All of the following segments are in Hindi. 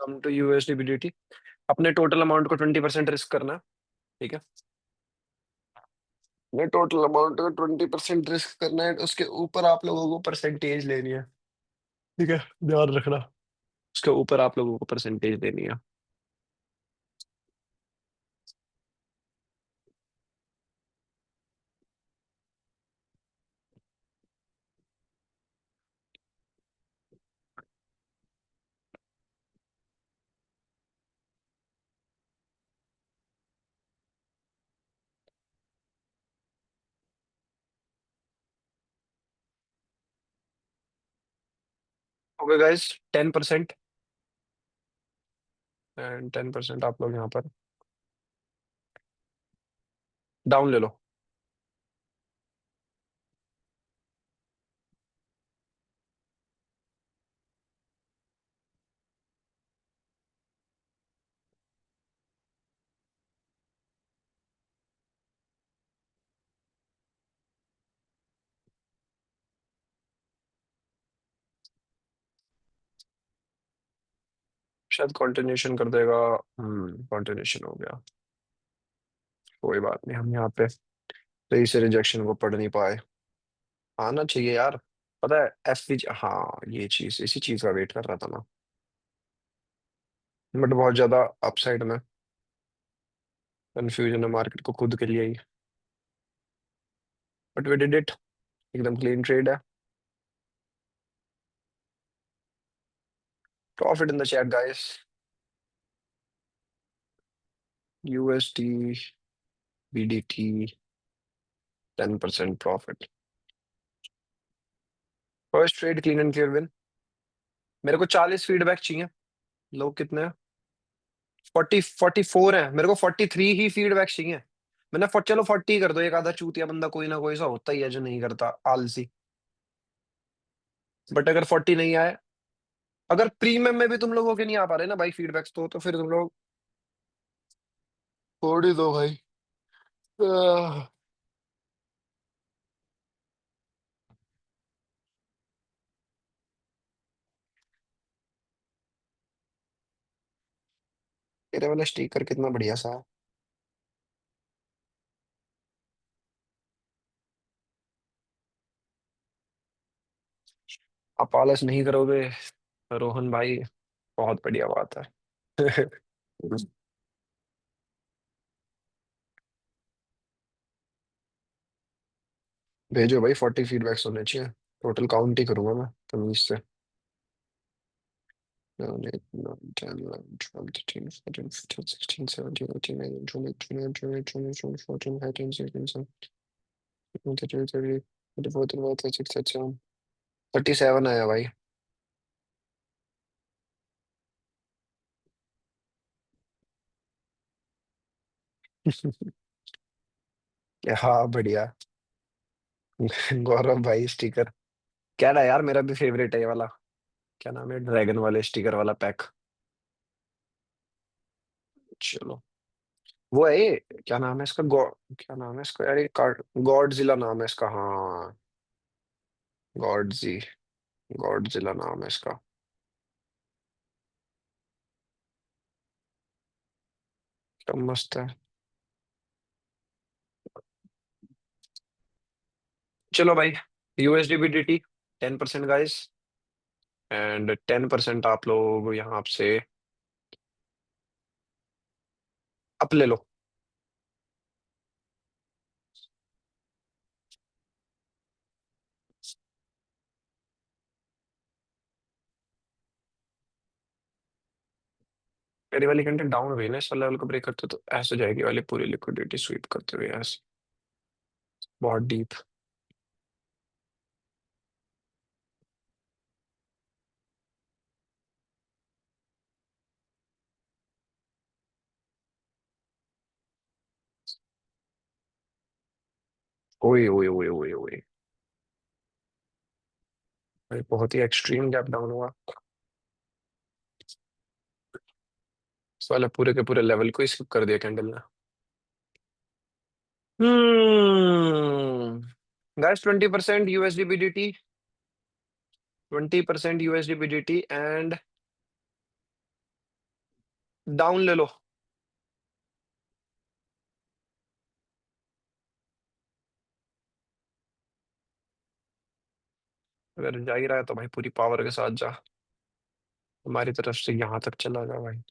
Come to USD बीडीटी। अपने टोटल अमाउंट को 20% रिस्क करना है, ठीक है। अपने टोटल अमाउंट को 20% रिस्क करना है, उसके ऊपर आप लोगों को परसेंटेज लेनी है, ठीक है। ध्यान रखना, उसके ऊपर आप लोगों को परसेंटेज देनी है। Okay guys, 10%। एंड 10% आप लोग यहाँ पर डाउन ले लो। शायद कंटिन्यूशन कर देगा। कंटिन्यूशन हो गया। कोई बात नहीं, हम यहाँ पे सही से रिजेक्शन को पढ़ नहीं पाए। आना चाहिए यार। पता है एफ, हाँ ये चीज, इसी चीज का वेट कर रहा था ना। बट बहुत ज्यादा अपसाइड में कंफ्यूजन है मार्केट को खुद के लिए ही। But we did it. एकदम क्लीन ट्रेड है। Profit in the chat guys. UST BDT 10% profit. First trade clean and clear win. मेरे को 40 फीडबैक चाहिए। लोग कितने हैं? 44 है। मेरे को 43 ही फीडबैक चाहिए। मैंने चलो 40 कर दो, एक आधा चूतिया बंदा कोई ना कोई सा होता ही है जो नहीं करता, आलसी। बट अगर 40 नहीं आए, अगर प्रीमियम में भी तुम लोगों के नहीं आ पा रहे ना भाई फीडबैक्स, तो फिर तुम लोग छोड़ ही दो भाई। आह, तेरे वाला स्टिकर कितना बढ़िया सा है। आप आलस नहीं करोगे रोहन भाई, बहुत बढ़िया बात है। भेजो भाई, 40 फीडबैक्स होने चाहिए। टोटल काउंट ही करूंगा मैं तमीज से। 9, 8, 9, 10, 11, 12, 13, 14, 15, 16, 17, 18, 19, 20, 21, 22, 23, 24, 25, 26, 27, 28, 29, 30, 31, 32, 33, 37 आया भाई। हाँ बढ़िया। गौरव भाई स्टिकर क्या ना यार, मेरा भी फेवरेट है ये वाला। क्या नाम है, ड्रैगन वाले स्टिकर वाला पैक। चलो, वो है ये, क्या नाम है इसका, क्या नाम है इसका यार, ये कार्ड गॉडजिला नाम है इसका, हाँ। गॉडजी, गॉडजिला नाम है इसका। क्या मस्त है। चलो भाई, यूएसडी बीडीटी 10% गाइस। एंड 10% आप लोग यहाँ से अप ले लो। मेरी वाली कंटेंट डाउन हुई ना, इस वाले लेवल को ब्रेक करते तो ऐसे हो जाएगी वाली पूरी लिक्विडिटी स्वीप करते हुए ऐसे। बहुत डीप। ओए ओए ओए ओए ओए, भाई बहुत ही एक्सट्रीम गैप डाउन हुआ। इस वाले पूरे के पूरे लेवल को स्किप कर दिया कैंडल ने। Guys 20% USD बीडीटी, 20% USD बीडीटी and down ले लो। अगर जा ही रहा है तो भाई पूरी पावर के साथ जा। हमारी तरफ से यहाँ तक चला जा भाई।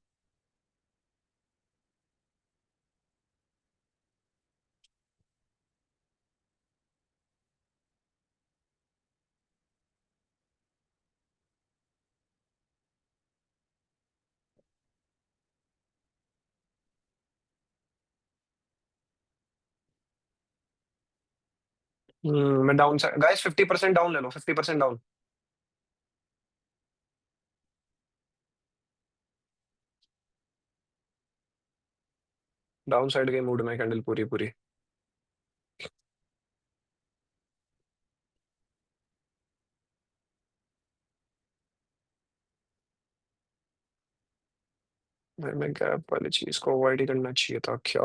मैं डाउन साइड गाइस 50% डाउन ले लो, 50% डाउन। डाउन साइड के मूड में कैंडल पूरी पूरी। भाई मैं गैप वाली चीज को अवॉइड ही करना चाहिए था क्या।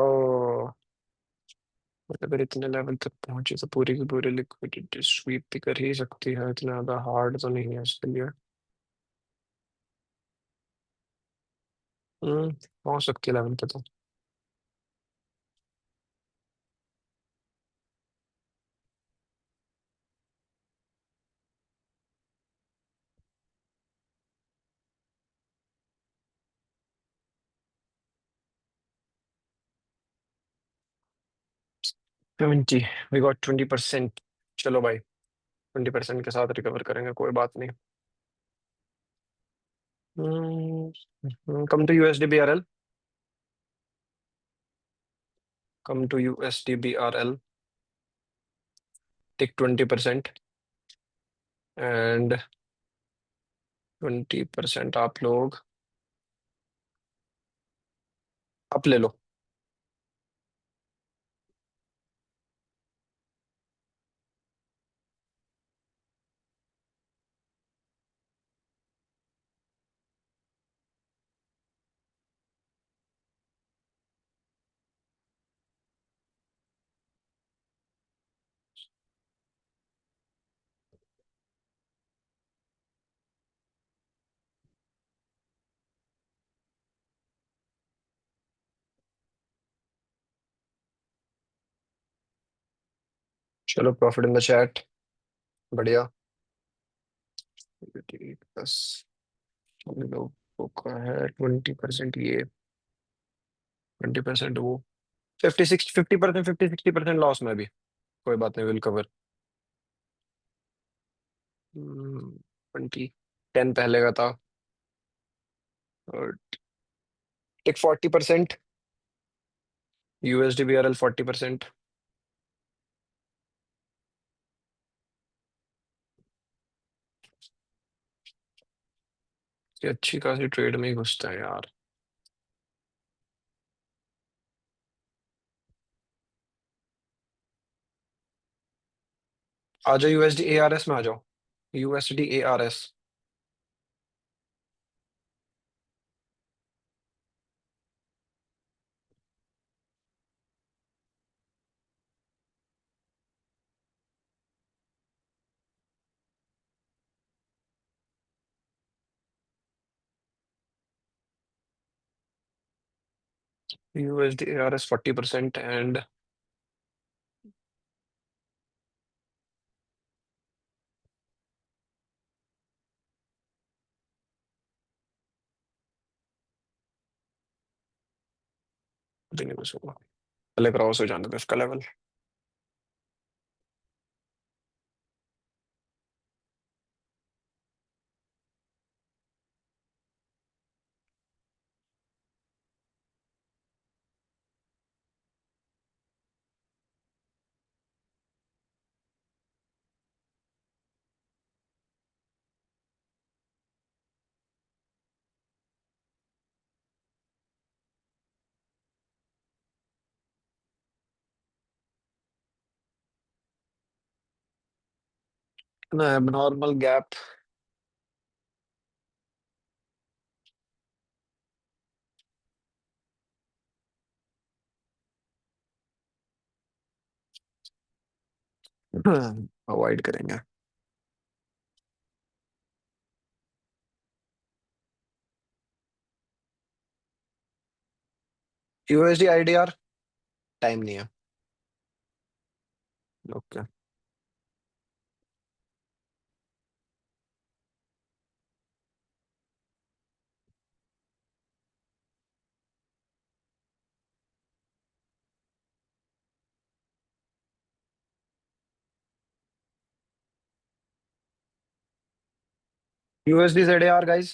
मतलब अगर इतने लेवल तक पहुंची तो पूरी की पूरी लिक्विडिटी स्वीप भी कर ही सकती है, इतना ज्यादा हार्ड तो नहीं है इसके लिए। पहुंच सकती है लेवल पे तो। 20, वी गॉट 20%। चलो भाई, 20% के साथ रिकवर करेंगे, कोई बात नहीं। Come to USD B R L. Come to USD B R L. Tick 20%। And 20% आप लोग आप ले लो। चलो प्रॉफिट इन द चैट। बढ़िया। बस हम लोगों का है 20% ये, 20% वो। 50% 60% लॉस में भी। कोई बात नहीं, विल कवर। 10 पहले का था। और tick 40%। USD B R L 40%। ये अच्छी खासी ट्रेड में ही घुसता है यार। आ जाओ यूएसडी ए आर एस में आ जाओ। USD A R S. USD A R S 40% and देने में सुना। पहले क्रॉस हो जाने दो इसका लेवल। ना नॉर्मल गैप। अवॉइड करेंगे। यूएसडी आईडीआर टाइम नहीं है। Okay. USD ZR guys.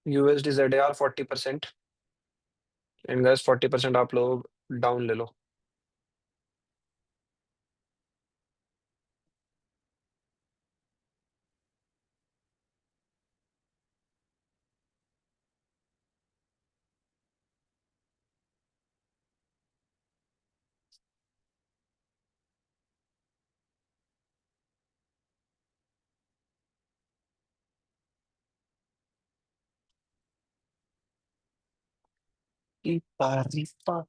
USD ZR 40%। And guys 40% आप लोग डाउन ले लो। की तारीफा।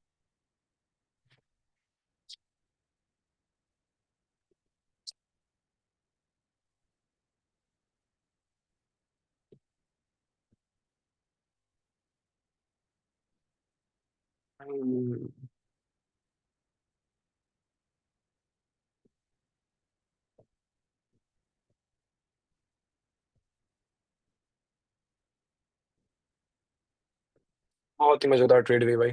बहुत ही मजेदार ट्रेड हुई भाई।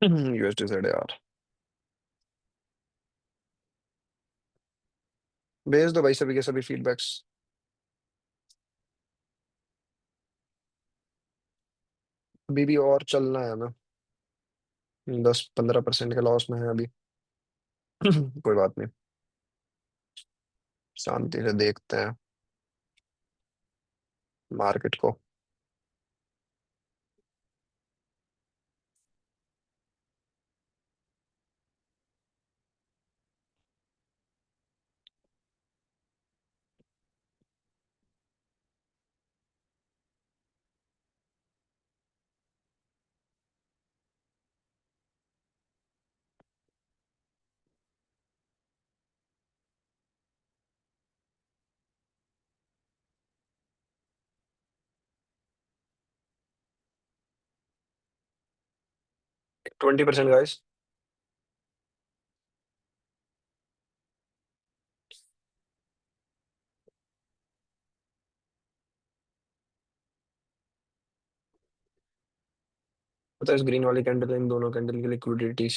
USD ZR. भेज दो भाई सभी के सभी फीडबैक्स। अभी भी और चलना है ना। 10-15% के लॉस में है अभी। कोई बात नहीं। शांति से देखते हैं मार्केट को। 20% गाइस। पता है इस ग्रीन वाली कैंडल इन दोनों कैंडल की लिक्विडिटी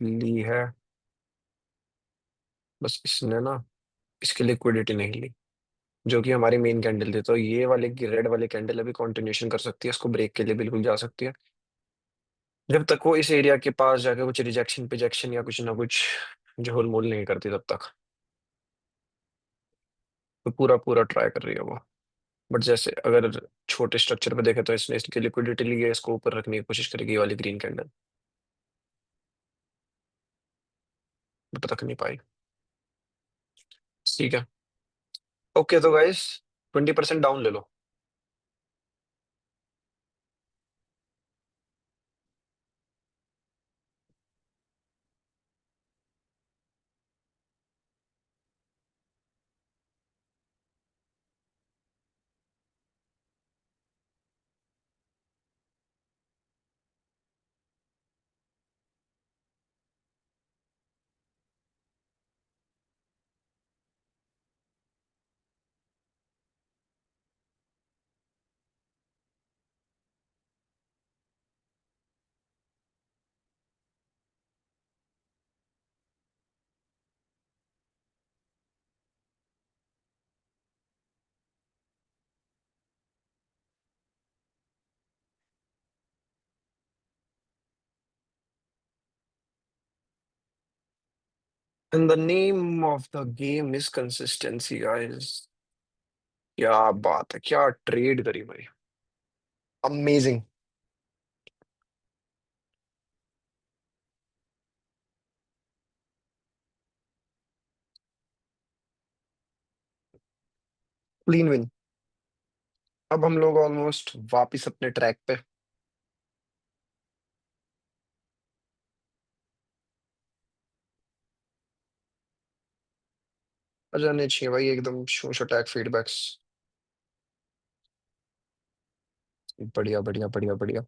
ली है। बस इसने ना इसकी लिक्विडिटी नहीं ली, जो कि हमारी मेन कैंडल थी। तो ये वाले की रेड वाली कैंडल अभी कंटिन्यूशन कर सकती है, इसको ब्रेक के लिए बिल्कुल जा सकती है। जब तक वो इस एरिया के पास जाके कुछ रिजेक्शन पिजेक्शन या कुछ ना कुछ जो मोल नहीं करती तब तक। तो पूरा पूरा ट्राई कर रही है वो। बट जैसे अगर छोटे स्ट्रक्चर पे देखें तो इसने इसकी लिक्विडिटी ली है, इसको ऊपर रखने की कोशिश करेगी ये वाली ग्रीन कैंडल। बट रख नहीं पाई। ठीक है। ओके तो गाइस 20% डाउन ले लो। In the name of the game is consistency guys. क्या बात है, क्या ट्रेड करी भाई। अमेजिंग। Clean win. अब हम लोग ऑलमोस्ट वापिस अपने ट्रैक पे। आ जाने चाहिए भाई एकदम शूश अटैक फीडबैक्स। बढ़िया बढ़िया बढ़िया बढ़िया।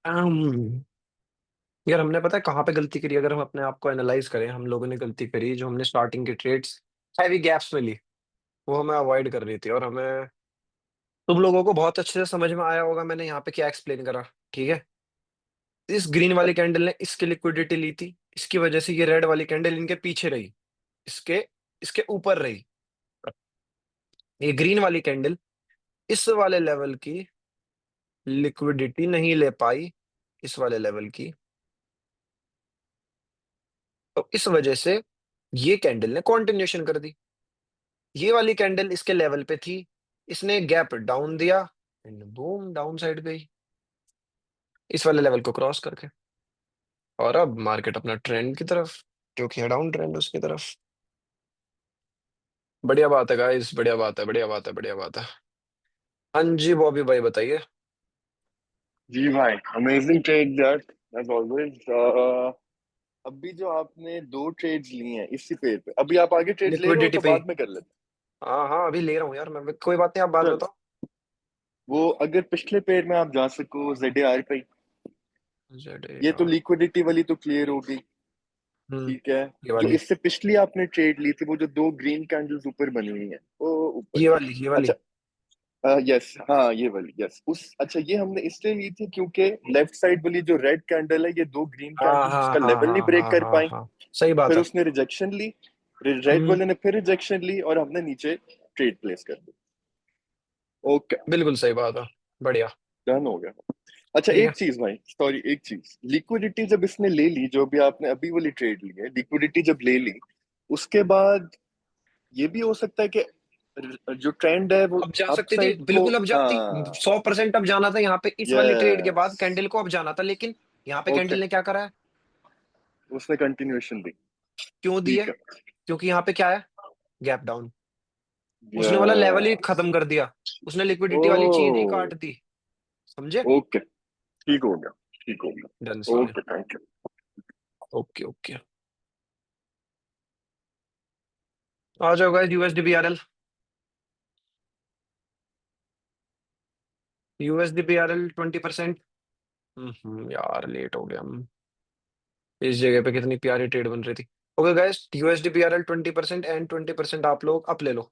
um, यार हमने पता है कहाँ पे गलती करी, अगर हम अपने आप को एनालाइज करें, हम लोगों ने गलती करी जो हमने स्टार्टिंग के ट्रेड्स हैवी गैप्स में ली, वो हमें अवॉइड करनी थी। और हमें, तुम लोगों को बहुत अच्छे से समझ में आया होगा मैंने यहाँ पे क्या एक्सप्लेन करा, ठीक है। इस ग्रीन वाली कैंडल ने इसकी लिक्विडिटी ली थी, इसकी वजह से ये रेड वाली कैंडल इनके पीछे रही, इसके इसके ऊपर रही। ये ग्रीन वाली कैंडल इस वाले लेवल की लिक्विडिटी नहीं ले पाई, इस वाले लेवल की, तो इस वजह से ये कैंडल ने कंटिन्यूएशन कर दी। ये वाली कैंडल इसके लेवल पे थी, इसने गैप डाउन दिया एंड बूम डाउन साइड गई इस वाले लेवल को क्रॉस करके। और अब मार्केट अपना ट्रेंड की तरफ, जो कि है डाउन ट्रेंड, उसकी तरफ। बढ़िया बात है गाइस, बढ़िया बात है, बढ़िया बात है, बढ़िया बात है। हाँ जी बॉबी भाई बताइए। जी भाई, amazing trade that as always. अभी जो आपने दो ट्रेड्स ली हैं इसी पेयर पे, अभी आप आगे ट्रेड्स ले रहे हो लिक्विडिटी तो पे ही। बाद में कर लेते हाँ हाँ अभी ले रहा हूँ यार मैं, कोई बात नहीं, आप बात हैं। चल, बताओ। वो अगर पिछले पेयर में आप जा सको ZAR पे, जेड ये तो यार। लिक्विडिटी वाली तो क्लियर हो गई। हम्म। ठीक है। ये जो वाली, इससे पिछली आपने ट्रेड ली थी, वो जो दो ग्रीन कैंडल्स ऊपर बनी हुई है वो ऊपर। ये वाली। अच्छा। यस, हाँ ये वाली, यस उस, अच्छा ये हमने इसलिए ली थी क्योंकि लेफ्ट साइड वाली जो रेड कैंडल है, ये दो ग्रीन हाँ कैंडल्स हाँ उसका हाँ लेवल नहीं हाँ ब्रेक हाँ कर हाँ पाई। हाँ। सही बात फिर है। उसने रिजेक्शन ली, रेड हम्म। वाले ने फिर रिजेक्शन ली और हमने नीचे ट्रेड प्लेस कर दी। ओके, बिल्कुल सही बात है। बढ़िया। डन हो गया। अच्छा ठीक है। एक चीज भाई, सॉरी एक चीज, लिक्विडिटी जब इसने ले ली, जो भी आपने अभी वाली ट्रेड ली है, लिक्विडिटी जब ले ली, उसके बाद ये भी हो सकता है कि जो ट्रेंड है वो अब जा सकती थी, अपसाइड को, बिल्कुल अब जाती। हाँ। 100% अब जाना था यहाँ पे, इस वाली ट्रेड के बाद यस। कैंडल को अब जाना था, लेकिन यहाँ पे ओके, कैंडल ने क्या करा है? उसने कंटिन्यूएशन दी। क्यों दी है? ठीक है। क्योंकि यहाँ पे क्या है? Gap down. उसने वाला लेवल ही यस। खत्म कर दिया, उसने लिक्विडिटी वाली चेन ही ओ, काट दी। समझे? ओके, ठीक हो गया, ठीक हो डन गया, सीन है। Okay thank you. Okay okay. आ जाओ guys, USD BRL. USD BRL 20%। यार लेट हो गया हम। इस जगह पे कितनी प्यारी ट्रेड बन रही थी। Okay guys, USD BRL 20% and 20% आप लोग अप ले लो।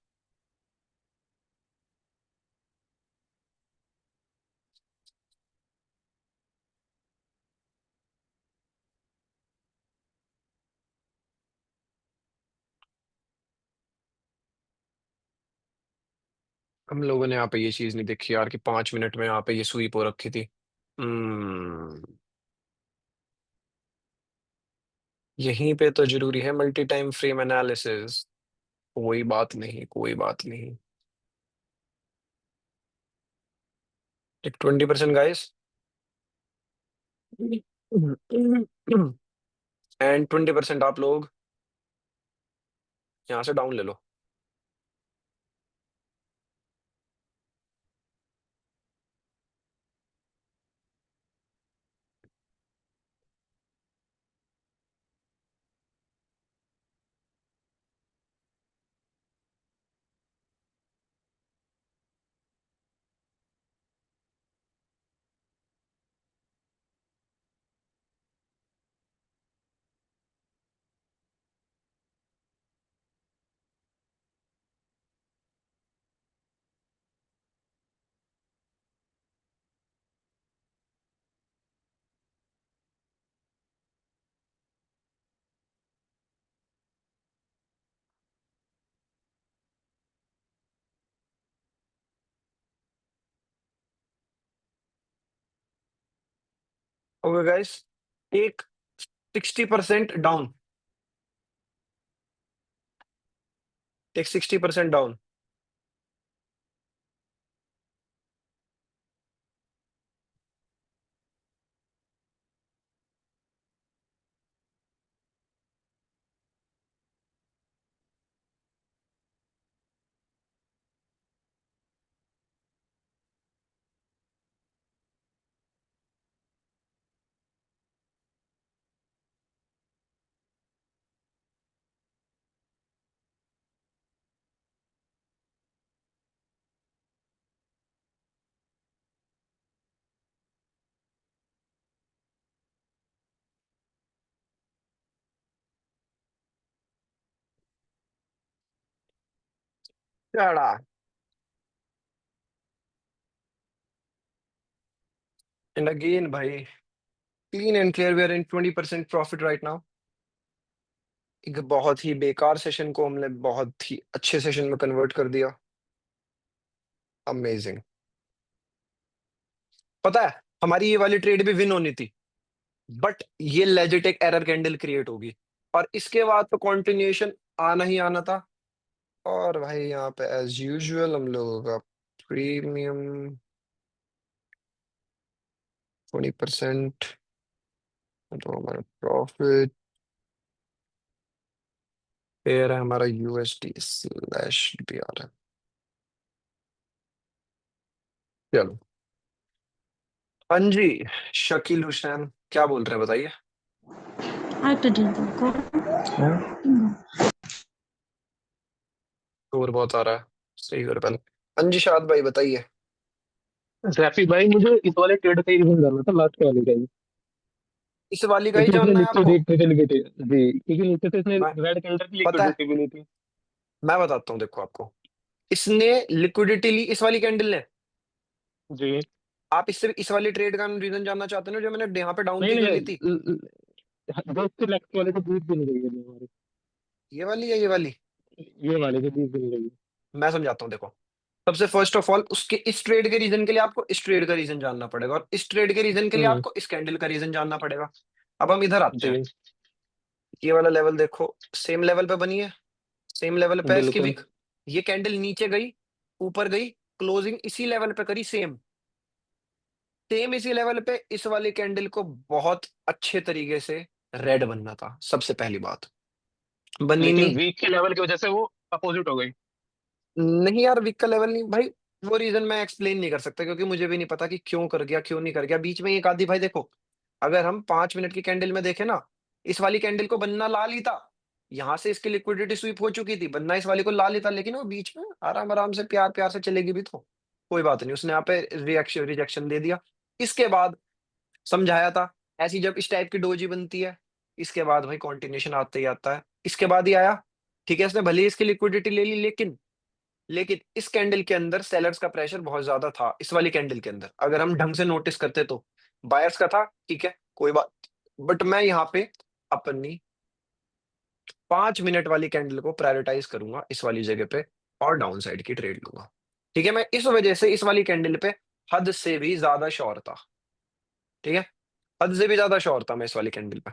हम लोगों ने यहाँ पे ये चीज नहीं देखी यार कि 5 मिनट में यहाँ पे ये स्वीप हो रखी थी। हम्म। यहीं पे तो जरूरी है मल्टी टाइम फ्रेम एनालिसिस। कोई बात नहीं, कोई बात नहीं। एक 20% गाइस एंड 20% आप लोग यहाँ से डाउन ले लो। ओके गाइस, एक 60% डाउन, एक 60% डाउन। चढ़ा। एंड अगेन भाई, clean and clear, we are in 20% profit right now. एक बहुत ही बेकार सेशन को हमने बहुत ही अच्छे सेशन में कन्वर्ट कर दिया। अमेजिंग। पता है, हमारी ये वाली ट्रेड भी विन होनी थी, बट ये लेजिट एक एरर कैंडल क्रिएट होगी, और इसके बाद तो कंटिन्यूएशन आना ही आना था। और भाई यहाँ पे एज यूजुअल हम लोगों का प्रीमियम 20%, तो हमारा प्रॉफिट पेयर है हमारा USD/BR है। चलो। हाँ जी, शकील हुसैन क्या बोल रहे हैं बताइए। আরেকটা ড্রিঙ্ক দাও हाँ? করো। शोर बहुत आ रहा है, सही कर पहले। हाँ जी शाद भाई बताइए। रैफी भाई, मुझे इस वाले ट्रेड का ही रिव्यू करना था, लास्ट वाले का ही। इस वाली का ही क्योंकि इसने जानना है नीचे आपको। लिक्विडिटी जी, क्योंकि नीचे से इसने मैं रेड कैंडल की पता है, लिक्विडिटी भी ली थी। मैं बताता हूँ देखो आपको। इसने लिक्विडिटी ली इस वाली कैंडल ने। जी। आप इससे इस वाली ट्रेड का रीजन जानना चाहते हो ना, जो मैंने यहाँ पे डाउन नहीं की कर नहीं, ली थी। जो इसके लेफ्ट वाले को 20 दिन गई है हमारी। ये वाली है, ये वाली। ये वाले को 20 दिन गई है। मैं समझाता हूँ देखो। सबसे फर्स्ट ऑफ ऑल, उसके इस ट्रेड के रीजन के लिए आपको इस ट्रेड का रीजन जानना पड़ेगा, और इस ट्रेड के रीजन के लिए हम्म। आपको इस कैंडल का रीजन जानना पड़ेगा। अब हम इधर आते हैं। जी। ये वाला लेवल देखो, सेम लेवल पे बनी है, सेम लेवल पे है इसकी बिल्कुल। विक। ये कैंडल नीचे गई, ऊपर गई, क्लोजिंग इसी लेवल पे करी, सेम सेम इसी लेवल पे इस वाली कैंडल को बहुत अच्छे तरीके से रेड बनना था, सबसे पहली बात। बनी लेकिन नहीं। वीक के लेवल की वजह से वो अपोजिट हो गई। नहीं यार, वीक का लेवल नहीं भाई। वो रीजन मैं एक्सप्लेन नहीं कर सकता, क्योंकि मुझे भी नहीं पता कि क्यों कर गया क्यों नहीं कर गया बीच में एक आधी। भाई देखो, अगर हम 5 मिनट की कैंडल में देखें ना, इस वाली कैंडल को बनना लाल ही था। यहां से इसकी लिक्विडिटी स्वीप हो चुकी थी, बनना इस वाली को लाल ही था, लेकिन वो बीच में आराम आराम से प्यार प्यार से चलेगी भी तो कोई बात नहीं, उसने यहाँ पे रिएक्शन रिजेक्शन दे दिया। इसके बाद समझाया था, ऐसी जब इस टाइप की डोजी बनती है, इसके बाद भाई कॉन्टिन्यूशन आते ही आता है। इसके बाद ही आया, ठीक है, इसने भले ही इसकी लिक्विडिटी ले ली, लेकिन इस कैंडल के अंदर सेलर्स का प्रेशर बहुत ज्यादा था। इस वाली कैंडल के अंदर अगर हम ढंग से नोटिस करते तो बायर्स का था, ठीक है कोई बात। बट मैं यहाँ पे अपनी 5 मिनट वाली कैंडल को प्रायोरिटाइज करूंगा इस वाली जगह पे, और डाउन साइड की ट्रेड लूंगा। ठीक है, मैं इस वजह से इस वाली कैंडल पे हद से भी ज्यादा श्योर था। ठीक है, हद से भी ज्यादा श्योर था मैं इस वाली कैंडल पे।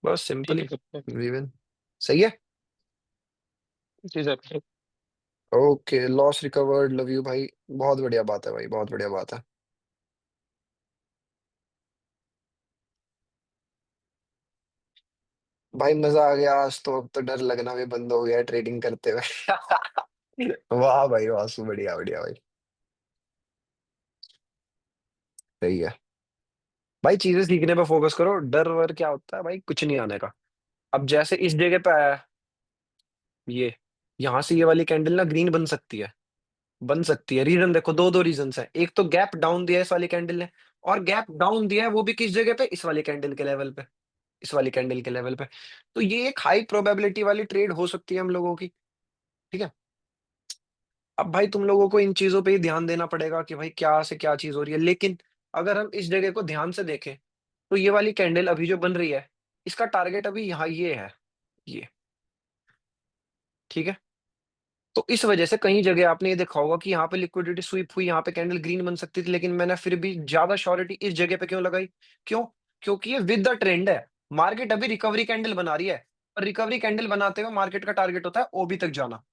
बस ठीक सिंपली है सर। वीवन। सही है। जी sir. Okay, loss recovered, love you भाई। बहुत बढ़िया बात है भाई, बहुत बढ़िया बात है। भाई मजा आ गया आज तो, अब तो डर लगना भी बंद हो गया ट्रेडिंग करते हुए। वाह भाई वाह, बढ़िया बढ़िया भाई। सही है भाई, चीजें सीखने पे फोकस करो, डर वर क्या होता है भाई, कुछ नहीं आने का। अब जैसे इस जगह पे आया है, ये यहां से ये वाली कैंडल ना ग्रीन बन सकती है, बन सकती है। रीजन देखो, दो दो रीजन है। एक तो गैप डाउन दिया है इस वाली कैंडल ने, और गैप डाउन दिया है वो भी किस जगह पे, इस वाली कैंडल के लेवल पे, इस वाली कैंडल के लेवल पे। तो ये एक हाई प्रोबेबिलिटी वाली ट्रेड हो सकती है हम लोगों की। ठीक है, अब भाई तुम लोगों को इन चीजों पे ही ध्यान देना पड़ेगा कि भाई क्या से क्या चीज हो रही है। लेकिन अगर हम इस जगह को ध्यान से देखें, तो ये वाली कैंडल अभी जो बन रही है, इसका टारगेट अभी यहाँ ये है, ये। ठीक है, तो इस वजह से कई जगह आपने ये देखा होगा कि यहाँ पे लिक्विडिटी स्वीप हुई, यहाँ पे कैंडल ग्रीन बन सकती थी, लेकिन मैंने फिर भी ज्यादा श्योरिटी इस जगह पे क्यों लगाई? क्यों? क्योंकि ये विद द ट्रेंड है। मार्केट अभी रिकवरी कैंडल बना रही है, और रिकवरी कैंडल बनाते हुए मार्केट का टारगेट होता है ओबी तक जाना।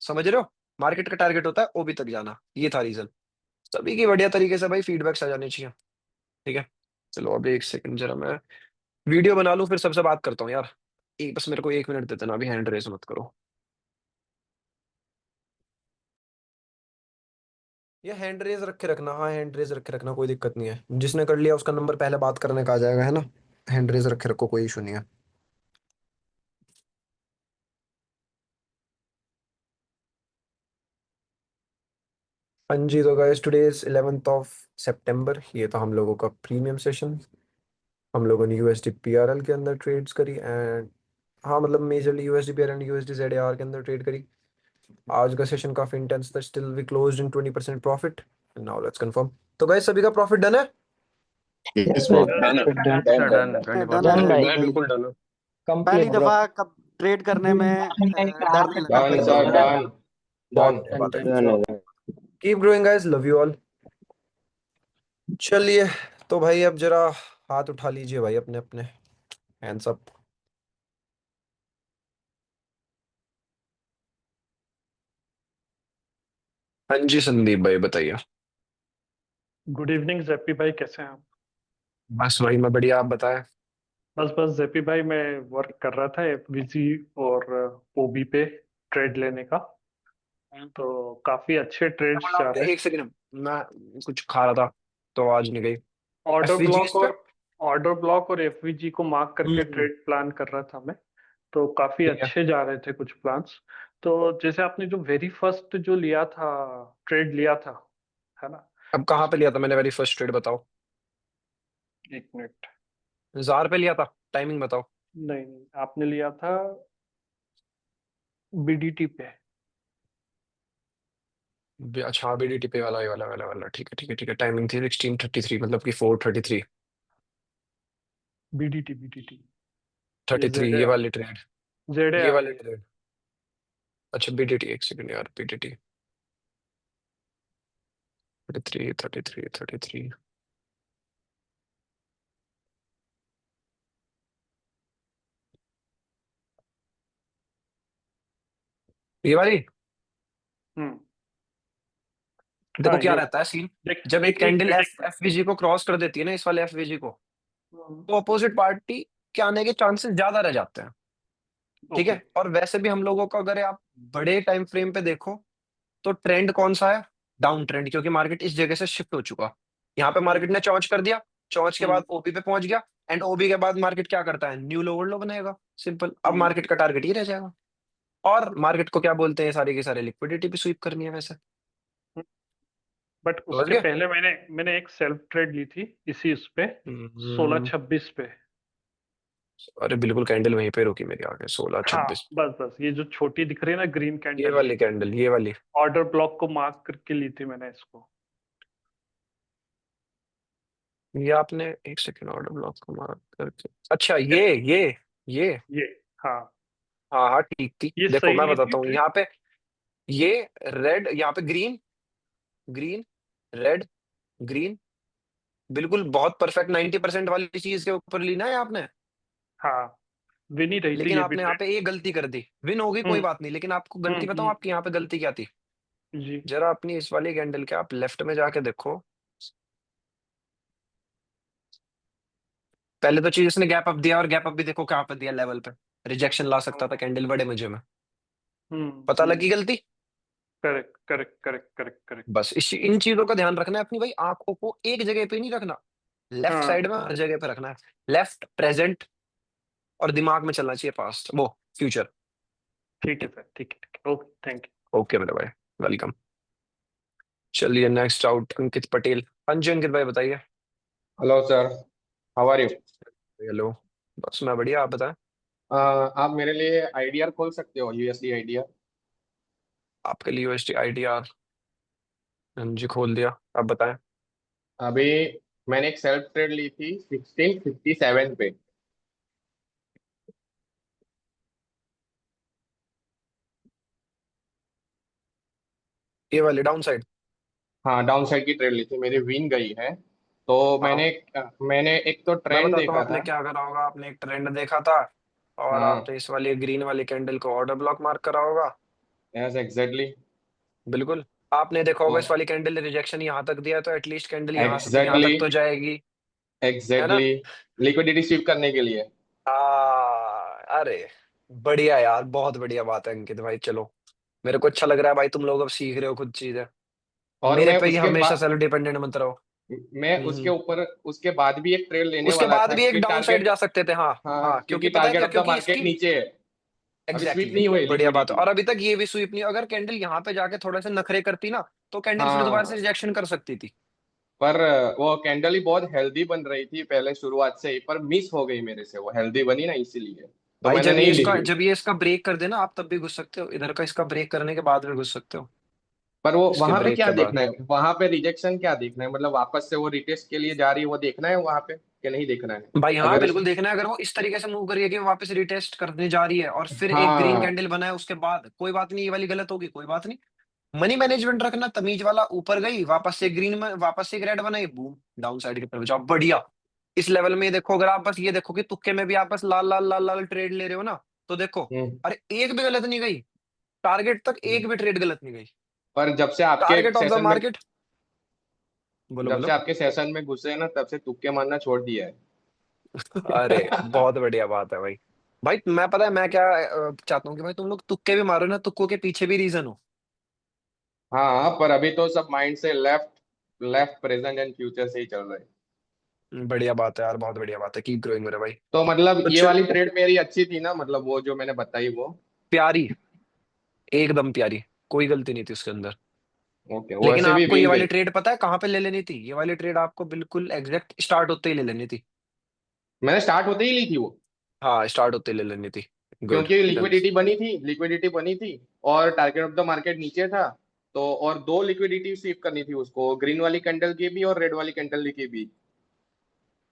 समझ रहे हो? मार्केट का टारगेट होता है ओबी तक जाना, ये था रीजन। सभी की बढ़िया तरीके से भाई फीडबैक्स आ जाने चाहिए। ठीक है, चलो अब एक सेकंड जरा मैं वीडियो बना लूं, फिर सबसे बात करता हूँ यार। एक बस मेरे को 1 मिनट देते ना, अभी हैंड रेस मत करो। ये हैंड रेज रखे रखना, हाँ हैंड रेज रखे रखना, कोई दिक्कत नहीं है। जिसने कर लिया उसका नंबर पहले बात करने का आ जाएगा, है ना। हैंड रेज रखे रखो, कोई इशू नहीं है। हाँ जी, तो गाइस टुडे इज 11 सितंबर। ये था हम लोगों का प्रीमियम सेशन। हम लोगों ने यूएसडी पीआरएल के अंदर ट्रेड्स करी, एंड हाँ मतलब majorly USD PRL and USD ZR के अंदर ट्रेड करी। आज का सेशन काफी इंटेंस था, still we closed in 20% profit. Now let's confirm. तो गाइस सभी का प्रॉफिट डन है? यस भाई ब्रो, डन है। डन डन डन है 20%। भाई। है, बिल्कुल डन है। पहली कंप्लीट ब्रो। दफा कब ट्रेड करने में डर नहीं लगता डन भाई। सर, डन बहुत डन बढ़िया बात है। डन है। Keep growing guys, love you all. चलिए, तो भाई अब जरा हाथ उठा लीजिए भाई अपने अपने, हैंड्स अप। हाँ जी संदीप भाई बताइए। गुड इवनिंग जेपी भाई, कैसे हैं आप? बस भाई मैं बढ़िया, आप बताएं। बस बस जेपी भाई, मैं वर्क कर रहा था एफवीजी और ओबी पे ट्रेड लेने का। तो काफी अच्छे ट्रेड्स जा रहे हैं। एक सेकंड, मैं कुछ खा रहा था तो आवाज नहीं गई। ऑर्डर एफवीजी ब्लॉक पे। और एफवीजी को मार्क करके हम्म। ट्रेड प्लान कर रहा था मैं। तो काफी ठीक है। अच्छे जा रहे थे कुछ प्लान्स। तो जैसे आपने जो वेरी फर्स्ट जो लिया था, ट्रेड लिया था, है ना? अब कहाँ पे लिया था मैंने वेरी फर्स्ट ट्रेड, बताओ। एक मिनट। जार पे लिया था, टाइमिंग बताओ। नहीं नहीं, आपने लिया था बीडीटी पे। अच्छा बीडीटी पे वाला, ये वाला ठीक है ठीक है ठीक है। टाइमिंग थी 16:33, मतलब कि 4:33। बीडीटी बीडीटी। ये 33 जेड ये वाली ट्रेड, जेडे ये आ वाली गई। ट्रेड। अच्छा बीडीटी, एक सेकंड यार, बीडीटी 33 ये वाली। हम्म। देखो हाँ, क्या ये रहता है सीन, देख, जब एक एक एक कैंडल मिनट, एक एफ एफवीजी को क्रॉस कर देती है ना, इस वाले एफवीजी को, मिनट। तो अपोजिट पार्टी के आने के चांसेस ज्यादा रह जाते हैं। ठीक ओके। है, और वैसे भी हम लोगों को अगर आप बड़े टाइम फ्रेम पे देखो, तो ट्रेंड कौन सा है? डाउन ट्रेंड, क्योंकि मार्केट इस जगह से शिफ्ट हो चुका। यहाँ पे हम्म मार्केट ने चौंच कर दिया, चौंच के हम्म बाद ओपी पे पहुंच गया, एंड ओबी के बाद मार्केट क्या करता है? न्यू लोअर लो बनाएगा, सिंपल। अब हम्म। मार्केट का टारगेट ही रह जाएगा। और मार्केट को क्या बोलते हैं, सारी की सारी लिक्विडिटी भी स्वीप करनी है वैसे। बट समझ उसके गए? पहले मैंने मैंने एक सेल्फ ट्रेड ली थी इसी उस पे, 16-26 पे। अरे बिल्कुल, कैंडल वहीं पे रुकी मेरी आगे, सोलह हाँ, छब्बीस बस बस ये जो छोटी दिख रही है ना ग्रीन ये कैंडल, वाली कैंडल, ये वाली। ऑर्डर ब्लॉक को मार्क करके ली थी मैंने इसको। ये आपने, एक सेकंड, ऑर्डर ब्लॉक को मार्क करके, अच्छा ये। ये, हाँ, हाँ हाँ ठीक थी, ये देखो सही मैं ली थी बताता हूँ ट्रेड। यहाँ पे। ये रेड, यहाँ पे ग्रीन, ग्रीन, रेड, ग्रीन, बिल्कुल बहुत परफेक्ट 90% वाली चीज के ऊपर ली ना ये आपने। हाँ, विन ही रही थी लेकिन ये भी आपने यहाँ ट्रेड। पे एक गलती कर दी, विन होगी कोई हम्म बात नहीं, लेकिन आपको गलती बताऊँ आपकी यहाँ पे गलती क्या थी? जी। जरा अपनी इस वाली कैंडल के आप लेफ्ट में जाके देखो। पहले तो चीज इसने गैप अप दिया, और गैप अप भी देखो कहाँ पे दिया, लेवल पे। रिजेक्शन ला सकता था कैंडल बड़े मुझे में। पता लगी गलती। Correct correct correct correct correct. बस इन चीजों का ध्यान रखना है अपनी भाई, आंखों को एक जगह पे नहीं रखना, लेफ्ट हाँ, साइड में हर जगह पे रखना है। लेफ्ट, प्रेजेंट, और दिमाग में चलना चाहिए पास्ट, वो फ्यूचर। ठीक है सर, ठीक है ठीक है, ओके, थैंक ओके मेरे भाई, वेलकम। चलिए नेक्स्ट आउट अंकित पटेल। हाँ जी अंकित भाई बताइए। Hello sir, how are you? Hello, बस मैं बढ़िया, आप बताएं। आप मेरे लिए आईडीआर खोल सकते हो, यूएसडी आईडीआर। आपके लिए यूएसडी आईडीआर, हाँ जी खोल दिया, आप बताएं। अभी मैंने एक सेल्फ ट्रेड ली थी 1657 पे। ये वाली डाउन साइड। हाँ, डाउन साइड की ट्रेड ली थी, मेरी विन गई है। तो हाँ, मैंने एक तो मैं ट्रेंड बताता हूँ देखा आपने था। क्या करा होगा। आपने एक ट्रेंड देखा था, और हाँ, आपने इस वाली ग्रीन वाली कैंडल को ऑर्डर ब्लॉक मार्क करा होगा। Yes exactly. बिल्कुल। आपने देखा होगा इस और वाली कैंडल ने रिजेक्शन यहाँ तक दिया है, तो एटलीस्ट कैंडल यहाँ से तो यहाँ एग्जैक्टली तक तो जाएगी, है ना? एग्जैक्टली लिक्विडिटी स्वीप करने के लिए। अरे बढ़िया यार, बहुत बढ़िया बात है अंकित भाई। चलो, मेरे को अच्छा लग रहा है भाई, तुम लोग अब सीख रहे हो खुद चीजें। और मेरे पे ही हमेशा बाद सेल्फ डिपेंडेंट मत रहो। मैं उसके हम्म। ऊपर उसके बाद भी एक ट्रेड लेने उसके वाला बाद था, भी एक क्योंकि डाउन साइड टारगेट, जा सकते थे, हाँ। हाँ हाँ क्योंकि क्योंकि पता है टारगेट क्या, ऑफ द क्योंकि मार्केट इसकी नीचे है। अभी स्वीप एग्जैक्टली नहीं हुई बढ़िया बात है। लिक्विडिटी। और अभी तक ये भी स्वीप नहीं, अगर कैंडल यहाँ पे जाके थोड़ा सा नखरे करती ना, तो कैंडल फिर दोबारा से हाँ, रिजेक्शन कर सकती थी। पर वो कैंडल ही बहुत हेल्दी बन रही थी पहले शुरुआत से ही, पर मिस हो गई मेरे से, वो हेल्दी बनी ना इसीलिए। तो भाई मैंने नहीं लिखी। जब ये इसका ब्रेक कर देना आप तब भी घुस सकते हो, इधर का इसका ब्रेक करने के बाद भी घुस सकते हो, पर वो इसके वहां पे ब्रेक क्या के बाद। देखना है, वहां पे रिजेक्शन क्या देखना है, मतलब वापस से वो रिटेस्ट के लिए जा रही है वो देखना है वहां पे कि नहीं देखना है? भाई हाँ अगर बिल्कुल देखना है, अगर वो इस तरीके से मूव करिए कि वो वापस रिटेस्ट करने जा रही है और फिर एक ग्रीन हाँ। कैंडल बनाए उसके बाद, कोई बात नहीं, ये वाली गलत होगी, कोई बात नहीं। मनी मैनेजमेंट रखना, तमीज वाला, ऊपर गई वापस से ग्रीन में, वापस से एक रेड बनाई, बूम डाउन साइड की तरफ जाओ, बढ़िया। इस लेवल में ये देखो, अगर आप बस ये देखो कि तुक्के में भी आप बस लाल लाल लाल लाल ट्रेड ले रहे हो ना, तो देखो, हम्म। अरे एक भी गलत नहीं गई, टारगेट तक एक भी ट्रेड गलत नहीं गई। पर टारगेट ऑफ द मार्केट, बोलो जब से बोलो। आपके सेशन में घुसे हैं ना, तब से तुक्के मारना छोड़ दिया है। अरे बहुत बढ़िया बात है भाई। भाई मैं पता है मैं क्या चाहता हूँ कि भाई तुम लोग तुक्के भी मारो ना, तुक्कों के पीछे भी रीजन हो। हाँ, पर अभी तो सब माइंड से left left present and future से ही चल रहे हैं। बढ़िया बात है यार, बहुत बढ़िया बात है, कीप ग्रोइंग मेरे भाई। तो मतलब ये कुछ वाली ट्रेड मेरी अच्छी थी ना, मतलब वो जो मैंने बताई वो। प्यारी, एकदम प्यारी, कोई गलती नहीं थी उसके अंदर। ओके, लेकिन वैसे भी आपको ये मिल वाली गई। ट्रेड पता है कहाँ पे ले लेनी थी? ये वाली ट्रेड आपको बिल्कुल एग्जैक्ट स्टार्ट होते ही ले लेनी थी। मैंने स्टार्ट होते ही ली थी वो, हाँ स्टार्ट होते ही ले लेनी थी। गुड, क्योंकि डन। लिक्विडिटी बनी थी और टारगेट ऑफ द मार्केट नीचे था। तो और दो लिक्विडिटी रिसीव करनी थी उसको, ग्रीन वाली कैंडल की भी और रेड वाली कैंडल की भी।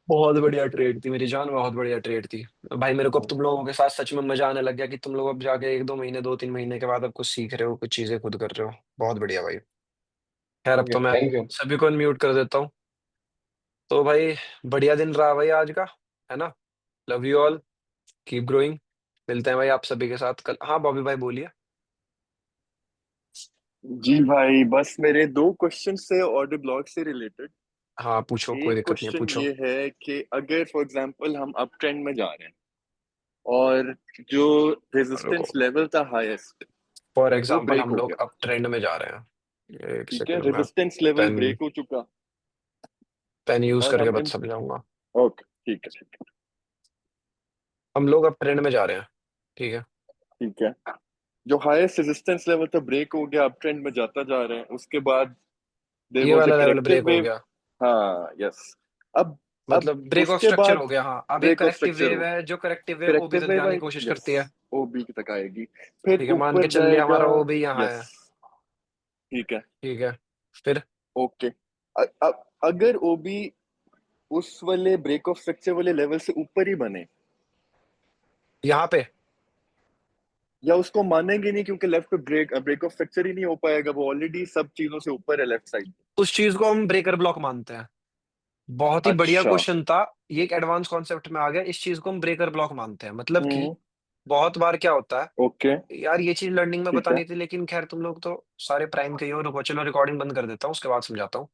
बहुत बढ़िया ट्रेड थी मेरी जान, बहुत बढ़िया ट्रेड थी। भाई मेरे को अब तुम लोगों के साथ सच में मजा आने लग गया कि तुम लोग अब जाके एक दो महीने, दो तीन महीने के बाद अब कुछ सीख रहे हो, कुछ चीजें खुद कर रहे हो, बहुत बढ़िया भाई। खैर अब ओके, तो मैं थैंक यू। सभी को अनम्यूट कर देता हूँ। तो भाई बढ़िया दिन रहा भाई आज का, है ना? Love you all, keep growing. मिलते हैं भाई आप सभी के साथ कल। हाँ बॉबी भाई बोलिए। जी भाई, बस मेरे दो क्वेश्चन से ऑर्डर ब्लॉक से रिलेटेड। हाँ पूछो, कोई एक दिक्कत नहीं है, क्वेश्चन पूछो। ये है कि अगर फॉर एग्जांपल हम अप ट्रेंड में जा रहे हैं और जो रुको, रेजिस्टेंस लेवल था हाईएस्ट फॉर वो एग्जाम्पल ब्रेक हम हो लोग गया, अब ट्रेंड में जा रहे हैं, एक ठीक है, सेकंड में रेजिस्टेंस लेवल पेन ब्रेक हो चुका पेन यूज और करके हमने, बता समझाऊंगा। ओके ठीक है ठीक है हम लोग अब ट्रेंड में जा रहे हैं, ठीक है। ठीक है, जो हाईएस्ट रेजिस्टेंस लेवल था ब्रेक हो गया, अप ट्रेंड में जाता जा रहे हैं, उसके बाद देयर ये वाज अ वाला लेवल करेक्टिव ब्रेक हो वेव। गया, हाँ यस। अब मतलब ब्रेक ऑफ उसके स्ट्रक्चर बाद हो गया। हाँ अब एक break off corrective structure wave हो, है, जो करेक्टिव वेव ओबी करेक्टिव तक वेव जाने आई, की कोशिश यस, करती है। ओबी तक आएगी, फिर ठीक है, मान के ऊपर चल लिया जाएगा, हमारा ओबी यहाँ यस, है। ठीक है, ठीक है, फिर ओके। अगर ओबी उस वाले ब्रेक ऑफ स्ट्रक्चर वाले लेवल से ऊपर ही बने, यहाँ पे या उसको मानेंगे नहीं क्योंकि लेफ्ट पे ब्रेक ऑफ स्ट्रक्चर ही नहीं हो पाएगा, वो ऑलरेडी सब चीजों से ऊपर है लेफ्ट साइड। उस चीज को हम ब्रेकर ब्लॉक मानते हैं। बहुत ही बढ़िया अच्छा। क्वेश्चन था, ये एक एडवांस कॉन्सेप्ट में आ गया। इस चीज को हम ब्रेकर ब्लॉक मानते हैं, मतलब कि हम्म। बहुत बार क्या होता है ओके। यार, ये चीज लर्निंग में ठीक है। बतानी थी लेकिन खैर तुम लोग तो सारे प्राइम के ही हो। रुको चलो रिकॉर्डिंग बंद कर देता हूँ, उसके बाद समझाता हूँ।